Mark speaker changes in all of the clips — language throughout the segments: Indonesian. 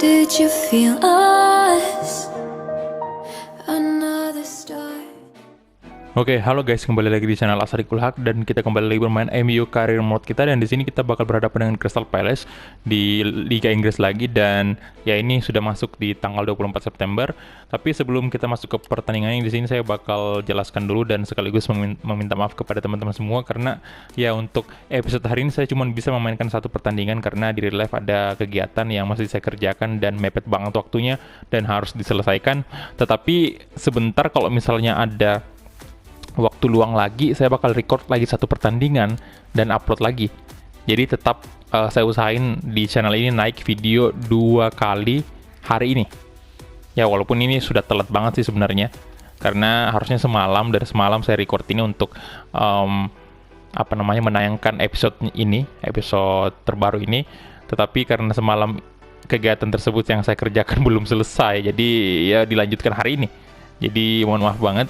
Speaker 1: Did you feel us? Another star.
Speaker 2: Oke, halo guys, kembali lagi di channel Asarikul Haq dan kita kembali lagi bermain MU Career Mode kita, dan di sini kita bakal berhadapan dengan Crystal Palace di Liga Inggris lagi, dan ya ini sudah masuk di tanggal 24 September. Tapi sebelum kita masuk ke pertandingan ini, di sini saya bakal jelaskan dulu dan sekaligus meminta maaf kepada teman-teman semua karena ya untuk episode hari ini saya cuma bisa memainkan satu pertandingan karena di real life ada kegiatan yang masih saya kerjakan dan mepet banget waktunya dan harus diselesaikan. Tetapi sebentar kalau misalnya ada waktu luang lagi, saya bakal record lagi satu pertandingan dan upload lagi. Jadi tetap saya usahain di channel ini naik video 2 kali hari ini. Ya walaupun ini sudah telat banget sih sebenarnya, karena harusnya semalam, dari semalam saya record ini untuk menayangkan episode ini, episode terbaru ini. Tetapi karena semalam kegiatan tersebut yang saya kerjakan belum selesai, jadi ya dilanjutkan hari ini. Jadi mohon maaf banget.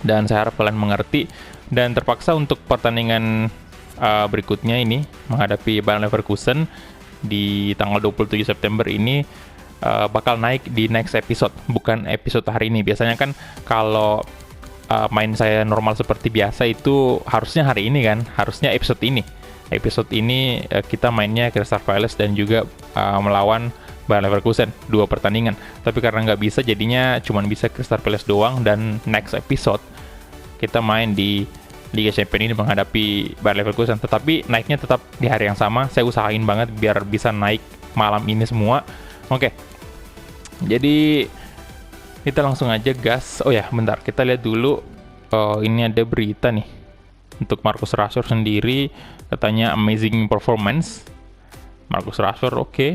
Speaker 2: Dan saya harap kalian mengerti, dan terpaksa untuk pertandingan berikutnya ini menghadapi Bayer Leverkusen di tanggal 27 September ini bakal naik di next episode, bukan episode hari ini. Biasanya kan kalau main saya normal seperti biasa itu harusnya hari ini kan, harusnya episode ini. Episode ini kita mainnya Crystal Palace dan juga melawan Bayer Leverkusen, 2 pertandingan. Tapi karena nggak bisa, jadinya cuma bisa Crystal Palace doang, dan next episode kita main di Liga Champions ini menghadapi Bayer Leverkusen. Tetapi naiknya tetap di hari yang sama. Saya usahain banget biar bisa naik malam ini semua. Oke. Jadi kita langsung aja gas. Oh ya, bentar. Kita lihat dulu. Ini ada berita nih. Untuk Marcus Rashford sendiri, katanya amazing performance. Marcus Rashford oke.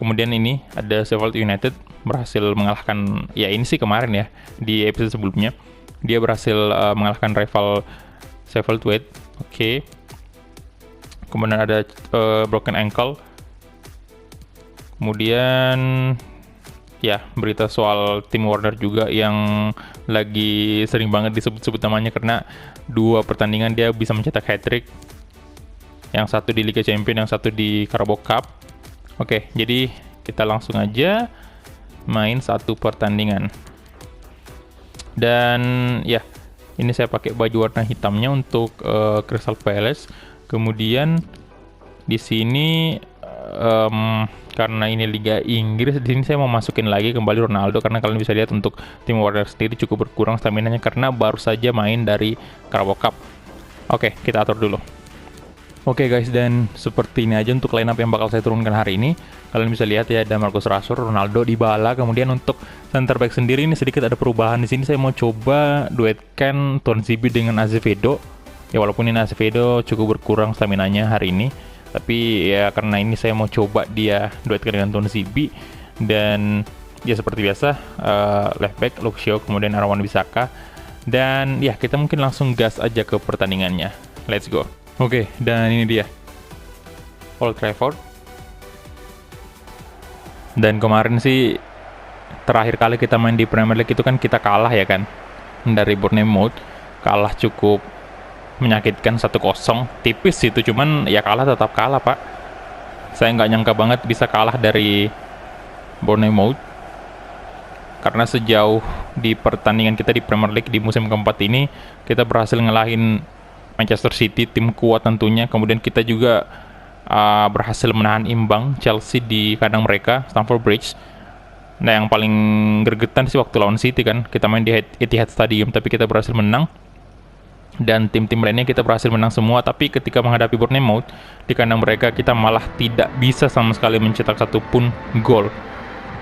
Speaker 2: Kemudian ini ada Sheffield United berhasil mengalahkan, ya ini sih kemarin ya, di episode sebelumnya dia berhasil mengalahkan rival Sheffield United. Oke. Kemudian ada broken ankle. Kemudian ya berita soal Tim Werner juga yang lagi sering banget disebut-sebut namanya karena 2 pertandingan dia bisa mencetak hat-trick. Yang satu di Liga Champions, yang satu di Carabao Cup. Oke, jadi kita langsung aja main satu pertandingan. Dan ya, ini saya pakai baju warna hitamnya untuk Crystal Palace. Kemudian di sini karena ini Liga Inggris, di sini saya mau masukin lagi kembali Ronaldo karena kalian bisa lihat untuk tim Warrior sendiri cukup berkurang stamina-nya karena baru saja main dari Carabao Cup. Oke, kita atur dulu. Oke guys, dan seperti ini aja untuk line up yang bakal saya turunkan hari ini. Kalian bisa lihat ya, ada Marcus Rashford, Ronaldo, Dybala. Kemudian untuk center back sendiri ini sedikit ada perubahan. Di sini saya mau coba duetkan Tonzibi dengan Azevedo. Ya walaupun ini Azevedo cukup berkurang stamina-nya hari ini, tapi ya karena ini saya mau coba dia duetkan dengan Tonzibi. Dan ya seperti biasa, left back Luke Shaw, kemudian Aaron Wan-Bissaka. Dan ya kita mungkin langsung gas aja ke pertandingannya. Let's go. Oke, dan ini dia Old Trafford. Dan kemarin sih terakhir kali kita main di Premier League itu kan kita kalah ya kan, dari Bournemouth. Kalah cukup menyakitkan 1-0, tipis itu, cuman ya kalah tetap kalah pak. Saya nggak nyangka banget bisa kalah dari Bournemouth, karena sejauh di pertandingan kita di Premier League di musim keempat ini kita berhasil ngelahin Manchester City, tim kuat tentunya. Kemudian kita juga berhasil menahan imbang Chelsea di kandang mereka, Stamford Bridge. Nah yang paling gregetan sih waktu lawan City kan, kita main di Etihad Stadium tapi kita berhasil menang. Dan tim-tim lainnya kita berhasil menang semua, tapi ketika menghadapi Bournemouth di kandang mereka kita malah tidak bisa sama sekali mencetak satupun gol.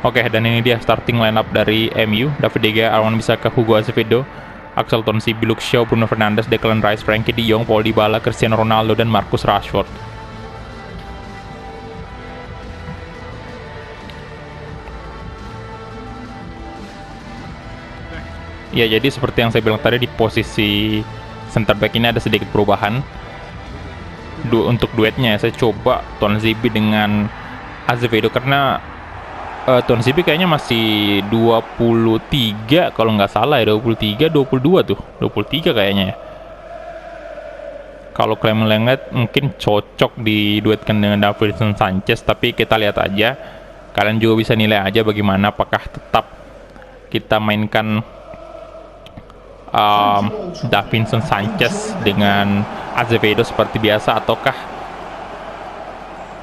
Speaker 2: Oke, dan ini dia starting lineup dari MU. David De Gea, Aaron Wan-Bissaka, Hugo Azevedo, Axel Tonzibi, Luke Shaw, Bruno Fernandes, Declan Rice, Frankie De Jong, Paul Dybala, Cristiano Ronaldo, dan Marcus Rashford. Ya, jadi seperti yang saya bilang tadi, di posisi center back ini ada sedikit perubahan. Untuk duetnya saya coba Tonzibi dengan Azevedo karena Tonzibi kayaknya masih 23 kalau nggak salah ya, 23, 22 tuh, 23 kayaknya ya. Kalau Clement Lenglet mungkin cocok diduetkan dengan Davinson Sanchez, tapi kita lihat aja. Kalian juga bisa nilai aja bagaimana, apakah tetap kita mainkan Davinson Sanchez dengan Azevedo seperti biasa, ataukah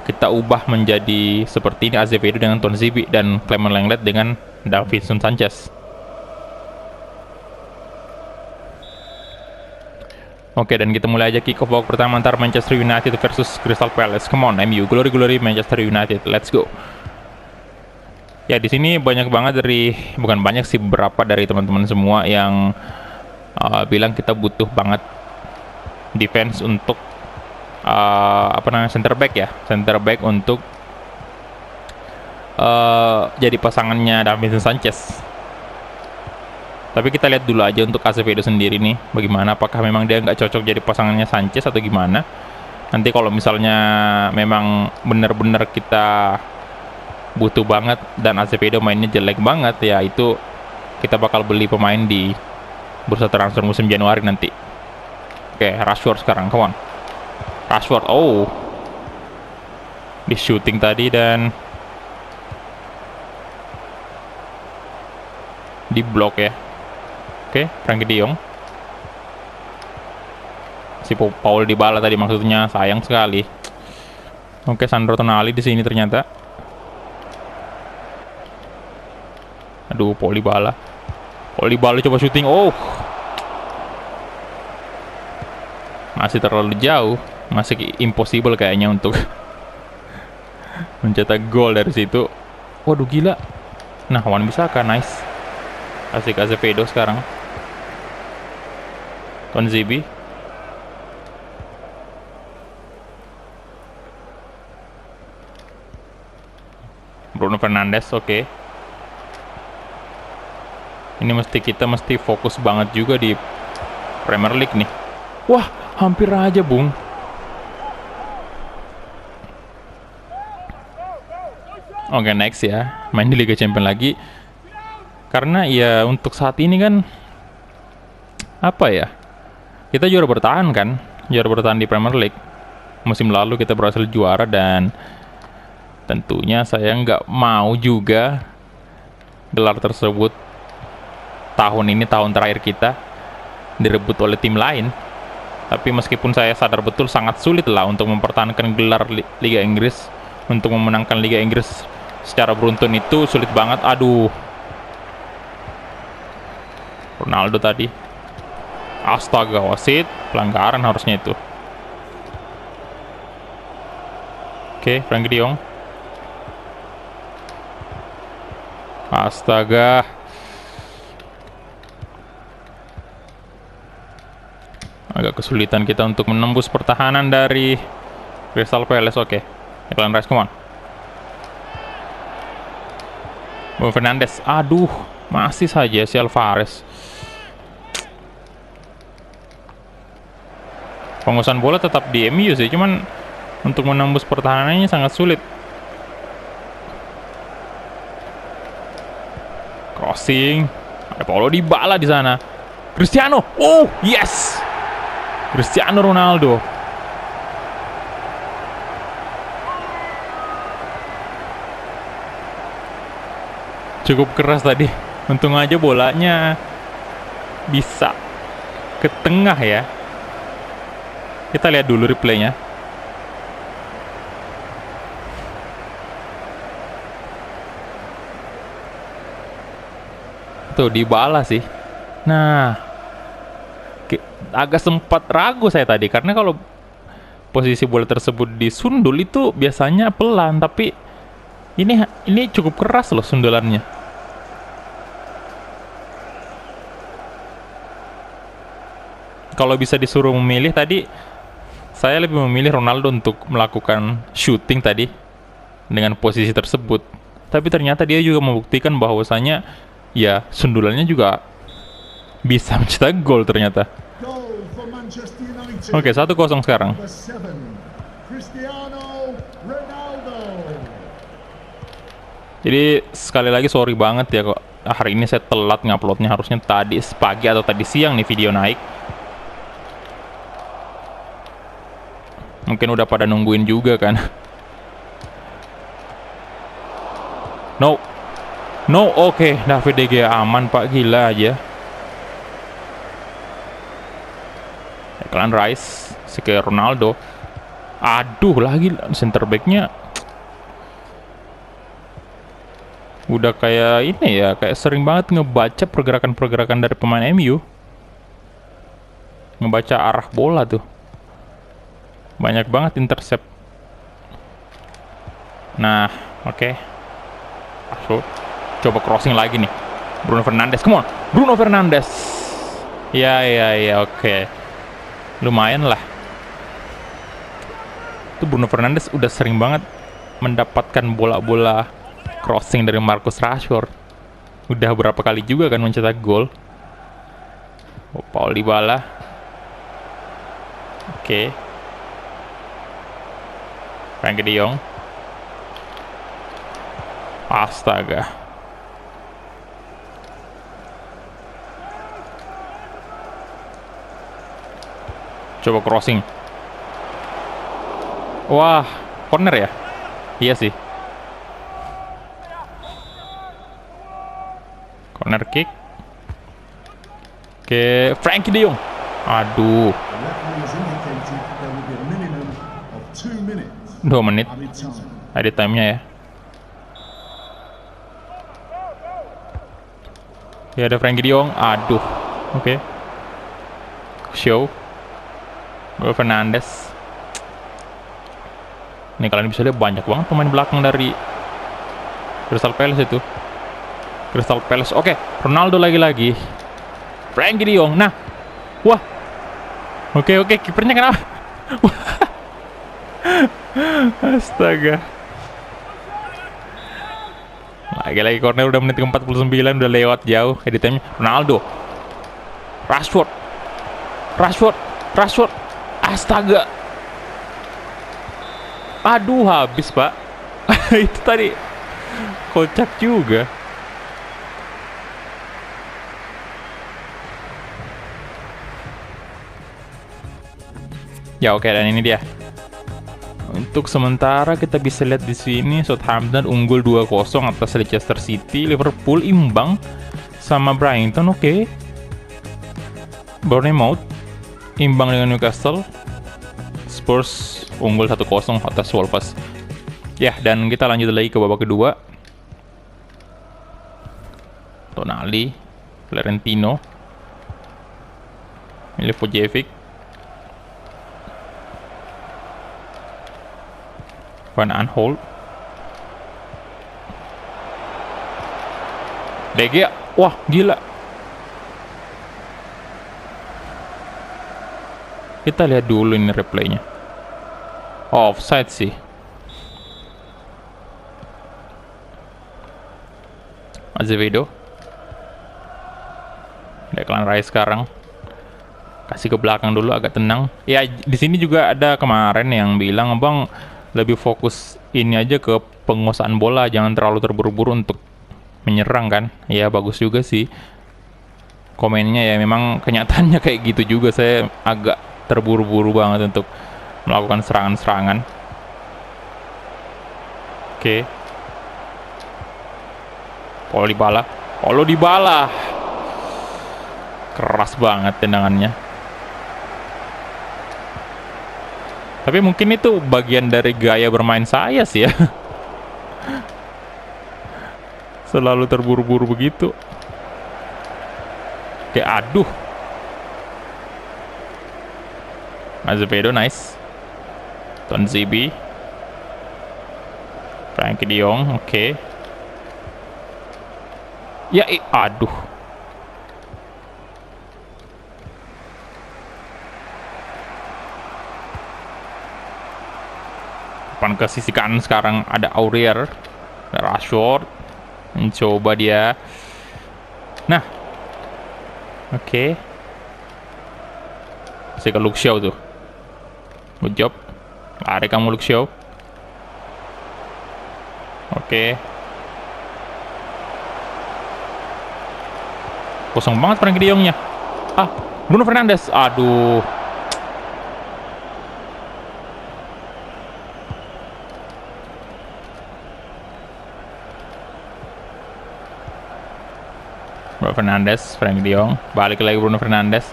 Speaker 2: kita ubah menjadi seperti ini, Azevedo dengan Tonzibi dan Clement Lenglet dengan Davinson Sanchez. Oke, dan kita mulai aja kick off babak pertama antara Manchester United versus Crystal Palace. Come on, MU, glory Manchester United, let's go. Ya, di sini banyak banget bukan banyak sih, beberapa dari teman-teman semua yang bilang kita butuh banget defense untuk center back untuk jadi pasangannya Davinson Sanchez. Tapi kita lihat dulu aja untuk Azevedo sendiri nih, bagaimana, apakah memang dia nggak cocok jadi pasangannya Sanchez atau gimana. Nanti kalau misalnya memang benar-benar kita butuh banget dan Azevedo mainnya jelek banget, ya itu kita bakal beli pemain di bursa transfer musim Januari nanti. Oke, Rashford sekarang, come on. Rashford, oh, di shooting tadi dan di blok ya. Oke, Frankie De Jong. Si Paul Dybala tadi maksudnya, sayang sekali. Oke, Sandro Tonali di sini ternyata. Aduh, Paul Dybala coba syuting. Oh, masih terlalu jauh, masih impossible kayaknya untuk mencetak gol dari situ. Waduh, gila. Nah, Wan Bissaka, nice. Asik Azevedo sekarang. Tonzibi. Bruno Fernandes, oke. Ini kita mesti fokus banget juga di Premier League nih. Wah, hampir aja, Bung. Oke, next ya. Main di Liga Champions lagi. Karena ya untuk saat ini kan apa ya? Kita juara bertahan di Premier League. Musim lalu kita berhasil juara dan tentunya saya nggak mau juga gelar tersebut tahun ini, tahun terakhir kita, direbut oleh tim lain. Tapi meskipun saya sadar betul sangat sulit lah untuk mempertahankan gelar Liga Inggris, untuk memenangkan Liga Inggris secara beruntun itu sulit banget. Aduh, Ronaldo tadi, astaga, wasit, pelanggaran harusnya itu. Oke, Frankie De Jong. Astaga. Agak kesulitan kita untuk menembus pertahanan dari Crystal Palace. Oke, Declan Rice, come on. Bruno Fernandes, aduh, masih saja si Alvarez. Penguasaan bola tetap di MU sih, cuman untuk menembus pertahanannya sangat sulit. Crossing, ada Paulo Dybala di sana. Cristiano, oh yes, Cristiano Ronaldo. Cukup keras tadi. Untung aja bolanya bisa ke tengah ya. Kita lihat dulu replaynya. Tuh, Dybala sih. Nah, agak sempat ragu saya tadi, karena kalau posisi bola tersebut disundul itu biasanya pelan, tapi ini cukup keras loh sundulannya. Kalau bisa disuruh memilih tadi, saya lebih memilih Ronaldo untuk melakukan shooting tadi dengan posisi tersebut. Tapi ternyata dia juga membuktikan bahwasanya ya sundulannya juga bisa mencetak gol ternyata. Oke, 1-0 sekarang. Jadi sekali lagi sorry banget ya kok hari ini saya telat nguploadnya, harusnya tadi pagi atau tadi siang nih video naik. Mungkin udah pada nungguin juga kan. No. No, oke. David De Gea aman, Pak. Gila aja. Declan Rice. Si ke Ronaldo. Aduh, lagi center back-nya. Udah kayak ini ya. Kayak sering banget ngebaca pergerakan-pergerakan dari pemain MU. Ngebaca arah bola tuh. Banyak banget intercept. Nah, oke. Coba crossing lagi nih. Bruno Fernandes, come on. Bruno Fernandes. Ya, oke. Lumayan lah. Itu Bruno Fernandes udah sering banget mendapatkan bola-bola crossing dari Marcus Rashford. Udah berapa kali juga kan mencetak gol. Paul Dybala. Oke. Frenkie de Jong. Astaga. Coba crossing. Wah, corner ya? Iya sih. Corner kick. Oke, Frenkie de Jong. Aduh. 2 menit. Ada time-nya ya. Ya ada Frenkie de Jong. Aduh. Oke. Show. Bruno Fernandes. Nih kalian bisa lihat banyak banget pemain belakang dari Crystal Palace itu. Crystal Palace. Oke, Ronaldo lagi-lagi. Frenkie de Jong. Nah. Wah. Oke, kipernya kenapa? Astaga. Lagi-lagi corner udah menit ke-49, udah lewat jauh. Editannya Ronaldo. Rashford. Astaga. Aduh, habis, Pak. Itu tadi kocak juga. Ya oke, dan ini dia. Untuk sementara kita bisa lihat di sini Southampton unggul 2-0 atas Leicester City. Liverpool imbang sama Brighton, oke. Bournemouth imbang dengan Newcastle. Spurs unggul 1-0 atas Wolves. Ya, dan kita lanjut lagi ke babak kedua. Tonali, Florentino, Milivojevic, Van Aanholt, De Gea. Wah, gila. Kita lihat dulu ini replaynya. Offside sih. Azevedo. Declan Rice sekarang. Kasih ke belakang dulu agak tenang. Ya, di sini juga ada kemarin yang bilang, "Bang, lebih fokus ini aja ke penguasaan bola, jangan terlalu terburu-buru untuk menyerang," kan. Ya, bagus juga sih komennya ya. Memang kenyataannya kayak gitu juga. Saya agak terburu-buru banget untuk melakukan serangan-serangan. Oke. Paulo Dybala. Keras banget tendangannya. Tapi mungkin itu bagian dari gaya bermain saya sih ya. Selalu terburu-buru begitu. Oke, aduh. Azevedo, nice. Tonzibi. Frenkie de Jong, oke. Ya, aduh. Depan ke sisi kanan sekarang ada Aurier. Rashford. Mencoba dia. Nah. Oke. Saya ke Luke Shaw tuh. Good job. Lari kamu Luke Shaw. Oke. Kosong banget Frenkie de Jong-nya. Bruno Fernandes. Aduh. Bruno Fernandes, Frank De Jong, balik lagi Bruno Fernandes,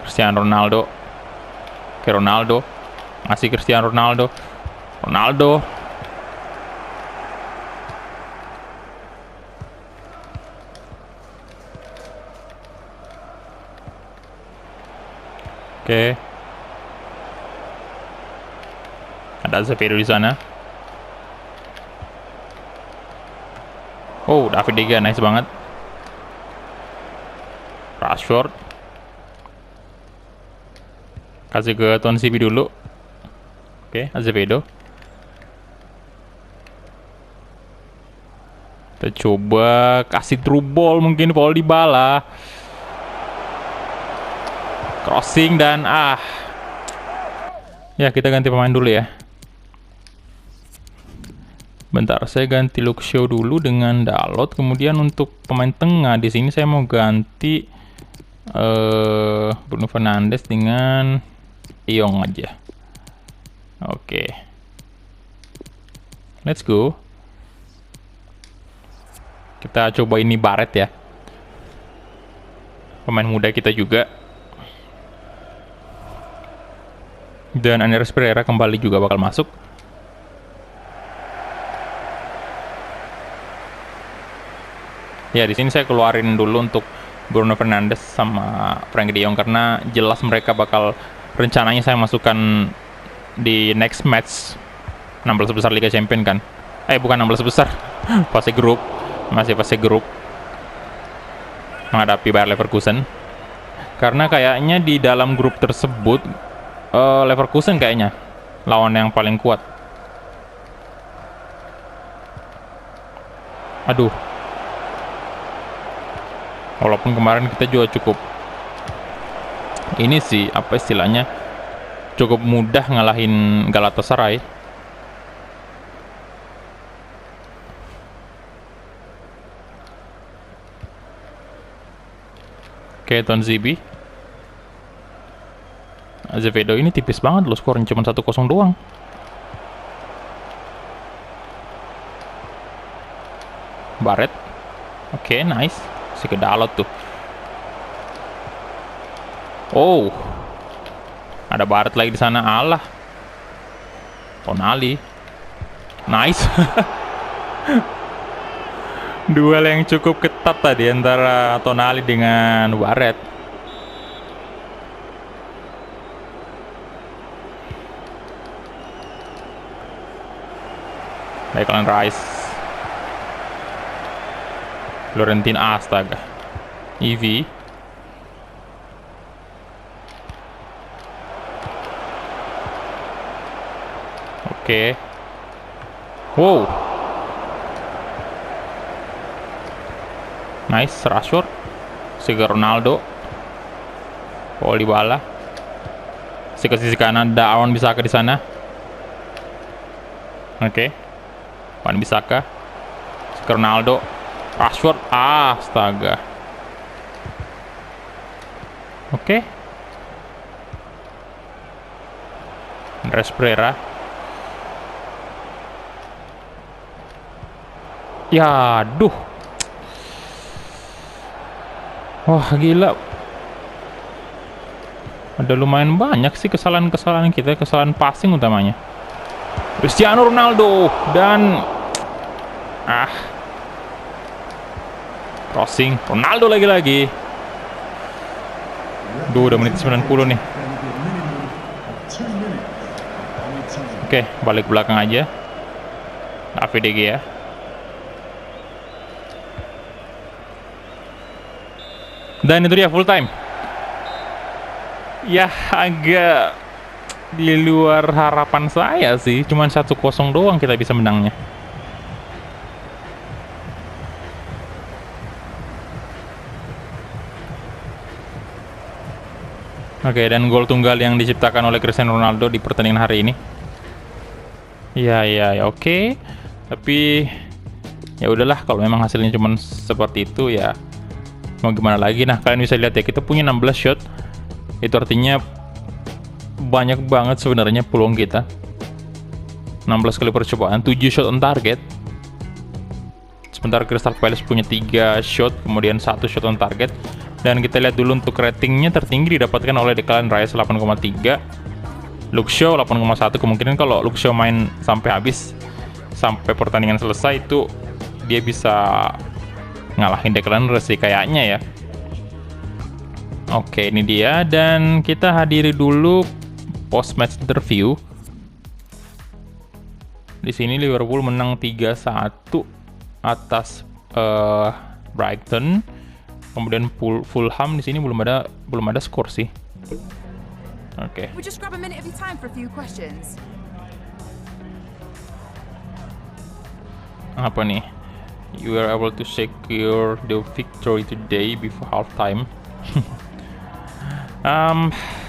Speaker 2: Cristiano Ronaldo, ke Ronaldo, masih Cristiano Ronaldo, Ronaldo, oke, ada Azevedo di sana. Oh, David De Gea, nice banget. Rashford. Kasih ke Tonsibi dulu. Oke, Azevedo. Kita coba kasih through ball, mungkin Paul Dybala. Crossing dan ya, kita ganti pemain dulu ya. Bentar, saya ganti Luke Shaw dulu dengan Dalot. Kemudian untuk pemain tengah di sini saya mau ganti Bruno Fernandes dengan Young aja. Oke. Let's go. Kita coba ini Barret ya. Pemain muda kita juga. Dan Andreas Pereira kembali juga bakal masuk. Ya, di sini saya keluarin dulu untuk Bruno Fernandes sama Frank De Jong karena jelas mereka bakal, rencananya saya masukkan di next match 16 besar Liga Champions kan. Bukan 16 besar. Fase grup. Masih fase grup. Menghadapi Bayer Leverkusen. Karena kayaknya di dalam grup tersebut Leverkusen kayaknya lawan yang paling kuat. Aduh. Walaupun kemarin kita juga cukup ini sih, apa istilahnya, cukup mudah ngalahin Galatasaray. Oke, Tonzibi. Azevedo ini tipis banget loh, skornya cuma 1-0 doang. Barret. Oke, nice. Si ke Dalot tuh. Oh, ada Barret lagi di sana. Allah, Tonali, nice. Duel yang cukup ketat tadi antara Tonali dengan Barret. Declan Rice, Florentin, astaga, Evie, oke, wow, nice. Rashford, Siga Ronaldo, Paul Dybala, ke sisi kanan, Wan Bissaka di sana, oke, Wan Bissaka, Siga Ronaldo, Rashford, astaga. Oke. Andreas Pereira. Ya, aduh. Wah, gila. Ada lumayan banyak sih kesalahan-kesalahan kita, kesalahan passing utamanya. Cristiano Ronaldo dan crossing Ronaldo lagi-lagi. Udah menit 90 nih. Oke, balik belakang aja. David De Gea. Dan itu dia full time. Ya, agak di luar harapan saya sih. Cuman 1-0 doang kita bisa menangnya. Oke, dan gol tunggal yang diciptakan oleh Cristiano Ronaldo di pertandingan hari ini. Ya, oke. Tapi ya udahlah, kalau memang hasilnya cuma seperti itu ya mau gimana lagi. Nah, kalian bisa lihat ya, kita punya 16 shot. Itu artinya banyak banget sebenarnya peluang kita. 16 kali percobaan, 7 shot on target. Sementara Crystal Palace punya 3 shot, kemudian 1 shot on target. Dan kita lihat dulu untuk ratingnya tertinggi didapatkan oleh Declan Rice 8,3, Luke Shaw 8,1. Kemungkinan kalau Luke Shaw main sampai habis, sampai pertandingan selesai, itu dia bisa ngalahin Declan Rice sih kayaknya ya. Oke, ini dia, dan kita hadiri dulu post match interview. Di sini Liverpool menang 3-1 atas Brighton. Kemudian Fulham di sini belum ada skor sih. Oke.
Speaker 3: We'll just grab a minute of your time for a few questions.
Speaker 2: Apa nih? You were able to secure the victory today before halftime.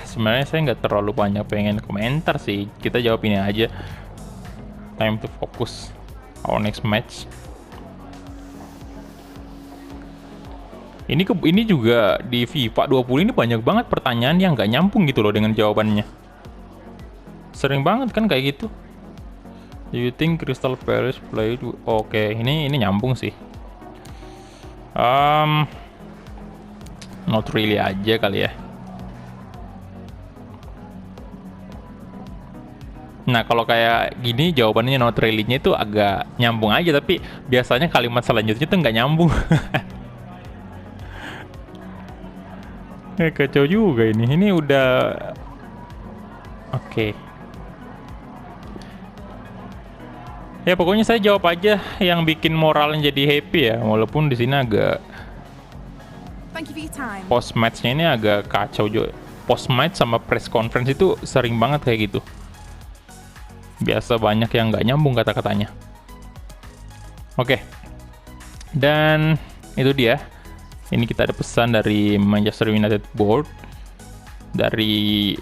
Speaker 2: Sebenarnya saya nggak terlalu banyak pengen komentar sih. Kita jawab ini aja. Time to focus our next match. Ini juga di FIFA 20 ini banyak banget pertanyaan yang nggak nyambung gitu loh dengan jawabannya. Sering banget kan kayak gitu. Do you think Crystal Palace played? Oke, ini nyambung sih. Not really aja kali ya. Nah, kalau kayak gini jawabannya not really-nya itu agak nyambung aja, tapi biasanya kalimat selanjutnya tuh nggak nyambung. Kacau juga ini. Ini udah oke. Ya pokoknya saya jawab aja yang bikin moralnya jadi happy ya, walaupun di sini agak post matchnya ini agak kacau juga. Post match sama press conference itu sering banget kayak gitu. Biasa banyak yang nggak nyambung kata-katanya. Oke. Dan itu dia. Ini kita ada pesan dari Manchester United Board, dari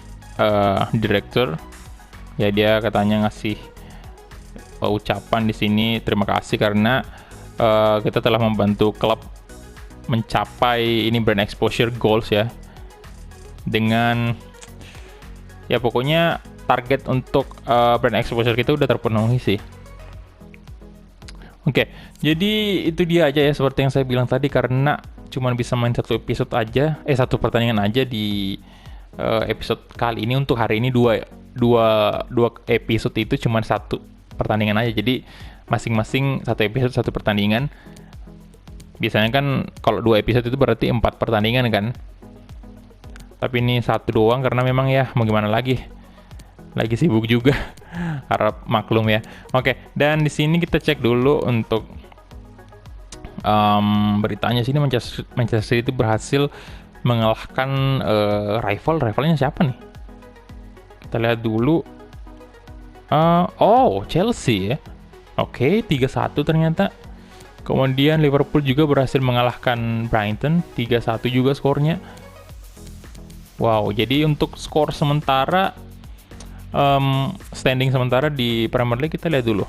Speaker 2: director. Ya dia katanya ngasih ucapan di sini terima kasih karena kita telah membantu klub mencapai ini brand exposure goals ya. Dengan ya pokoknya target untuk brand exposure kita udah terpenuhi sih. Oke, jadi itu dia aja ya seperti yang saya bilang tadi, karena cuman bisa main satu episode aja, satu pertandingan aja di episode kali ini. Untuk hari ini dua episode itu cuman satu pertandingan aja, jadi masing-masing satu episode satu pertandingan. Biasanya kan kalau 2 episode itu berarti 4 pertandingan kan, tapi ini satu doang karena memang ya mau gimana lagi sibuk juga. Harap maklum ya. Oke, dan di sini kita cek dulu untuk beritanya. Sini Manchester City berhasil mengalahkan rivalnya siapa nih? Kita lihat dulu. Chelsea ya. Oke, 3-1 ternyata. Kemudian Liverpool juga berhasil mengalahkan Brighton 3-1 juga skornya. Wow, jadi untuk skor sementara standing sementara di Premier League kita lihat dulu.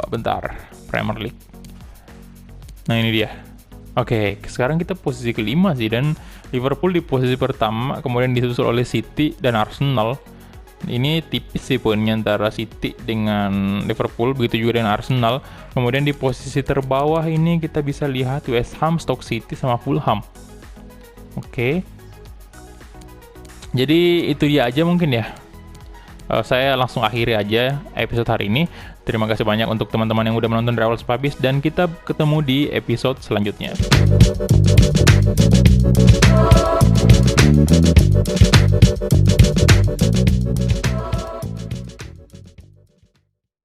Speaker 2: Bentar, Premier League. Nah, ini dia. Oke, sekarang kita posisi kelima sih, dan Liverpool di posisi pertama, kemudian disusul oleh City dan Arsenal. Ini tipis sih poinnya antara City dengan Liverpool, begitu juga dengan Arsenal. Kemudian di posisi terbawah ini kita bisa lihat West Ham, Stoke City, sama Fulham. Oke. Jadi itu dia aja mungkin ya. Saya langsung akhiri aja episode hari ini. Terima kasih banyak untuk teman-teman yang udah menonton dari awal sampai habis, dan kita ketemu di episode selanjutnya.